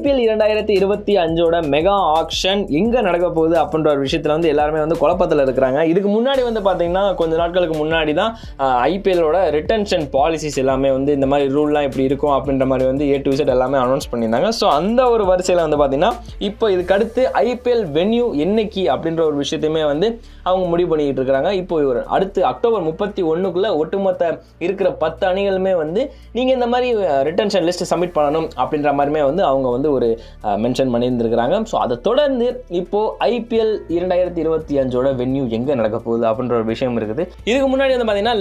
IPL 2025 mega action எங்கே நடக்க போகுது அப்படின்ற ஒரு விஷயத்தில் வந்து எல்லாருமே வந்து குழப்பத்தில் இருக்கிறாங்க. இதுக்கு முன்னாடி வந்து பார்த்தீங்கன்னா கொஞ்ச நாட்களுக்கு முன்னாடி தான் IPLோட ரிட்டன்ஷன் பாலிசிஸ் எல்லாமே வந்து இந்த மாதிரி ரூல்லாம் இப்படி இருக்கும் அப்படின்ற மாதிரி வந்து A to Z எல்லாமே அனௌன்ஸ் பண்ணியிருந்தாங்க. ஸோ அந்த ஒரு வரிசையில் வந்து பார்த்தீங்கன்னா இப்போ இதுக்கு அடுத்து IPL வென்யூ என்னைக்கு அப்படின்ற ஒரு விஷயத்தையுமே வந்து அவங்க முடிவு பண்ணிக்கிட்டு இருக்கிறாங்க. இப்போ அடுத்து அக்டோபர் 31க்குள்ளே ஒட்டுமொத்த இருக்கிற 10 அணிகளுமே வந்து நீங்கள் இந்த மாதிரி ரிட்டன்ஷன் லிஸ்ட் சப்மிட் பண்ணணும் அப்படின்ற மாதிரிமே வந்து அவங்க வந்து ஒரு மென்ஷன் பண்ணியிருந்துருக்கிறாங்க. ஸோ அதை தொடர்ந்து இப்போது IPL 2025 வென்யூ எங்கே நடக்க போகுது அப்படின்ற ஒரு விஷயம் இருக்குது. இதுக்கு முன்னாடி வந்து பார்த்தீங்கன்னா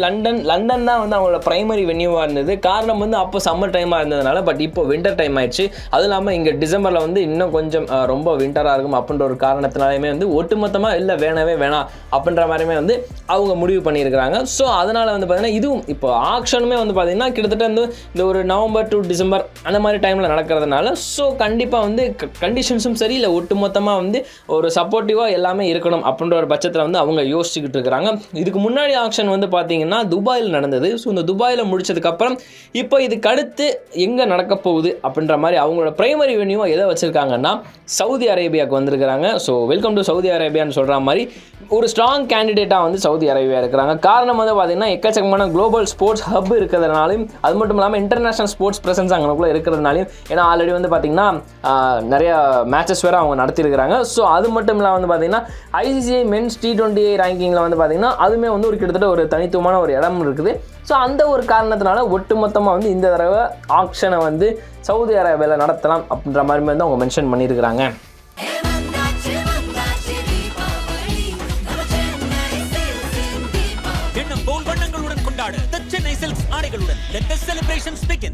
லண்டன் தான் வந்து அவங்களோட பிரைமரி வென்யூவாக இருந்தது. காரணம் வந்து அப்போ சம்மர் டைமாக இருந்ததுனால. பட் இப்போ வின்டர் டைம் ஆயிடுச்சு. அதுவும் இல்லாமல் இங்கே டிசம்பரில் வந்து இன்னும் கொஞ்சம் ரொம்ப வின்டராக இருக்கும் அப்படின்ற ஒரு காரணத்தினாலுமே வந்து ஒட்டுமொத்தமாக இல்லை வேணாம் அப்படின்ற மாதிரியுமே வந்து அவங்க முடிவு பண்ணியிருக்கிறாங்க. ஸோ அதனால் வந்து பார்த்தீங்கன்னா இதுவும் இப்போ ஆக்ஷனுமே வந்து பார்த்தீங்கன்னா கிட்டத்தட்ட வந்து இந்த ஒரு நவம்பர் டு டிசம்பர் அந்த மாதிரி டைமில் நடக்கிறதுனால ஸோ கண்டிப்பாக வந்து கண்டிஷன்ஸும் சரி இல்லை ஒட்டுமொத்தமாக வந்து ஒரு சப்போர்ட்டிவாக எல்லாமே இருக்கணும் அப்படின்ற ஒரு பட்சத்தில் வந்து அவங்க யோசிச்சுக்கிட்டு இருக்கிறாங்க. இதுக்கு முன்னாடி ஆக்ஷன் வந்து பார்த்தீங்கன்னா துபாயில் நடந்தது. ஸோ இந்த துபாயில் முடிச்சதுக்கப்புறம் இப்போ இதுக்கு அடுத்து எங்கே நடக்க போகுது அப்படின்ற மாதிரி அவங்களோட பிரைமரி வென்யூவாக எதை வச்சுருக்காங்கன்னா சவுதி அரேபியாவுக்கு வந்திருக்கிறாங்க. ஸோ வெல்கம் டு சவுதி அரேபியான்னு சொல்கிற மாதிரி ஒரு ஸ்ட்ராங் கேண்டிடேட்டாக வந்து சவுதி அரேபியா இருக்கிறாங்க. காரணம் வந்து பார்த்தீங்கன்னா எக்கச்சக்கமான குளோபல் ஸ்போர்ட்ஸ் ஹப் இருக்கிறதுனாலையும் அது மட்டும் இல்லாமல் இன்டர்நேஷனல் ஸ்போர்ட்ஸ் ப்ரெசன்ஸ் அங்கனக்குள்ளே இருக்கிறதுனாலையும் ஏன்னா ஆல்ரெடி வந்து பார்த்தீங்கன்னா நிறையா மேட்சஸ் வேறு அவங்க நடத்தியிருக்கிறாங்க. ஸோ அது மட்டும் இல்லாமல் வந்து பார்த்தீங்கன்னா ICCI மென்ஸ் T20 ரேங்கிங்கில் வந்து பார்த்தீங்கன்னா அதுவுமே வந்து ஒரு கிட்டத்தட்ட ஒரு தனித்துவமான ஒரு இடம் இருக்குது. ஸோ அந்த ஒரு காரணத்தினால ஒட்டுமொத்தமாக வந்து இந்த தடவை ஆக்ஷனை வந்து சவுதி அரேபியாவில் நடத்தலாம் அப்படின்ற மாதிரி வந்து அவங்க மென்ஷன் பண்ணியிருக்கிறாங்க. Chennai Silks ஆடைகளுடன் let the celebrations begin.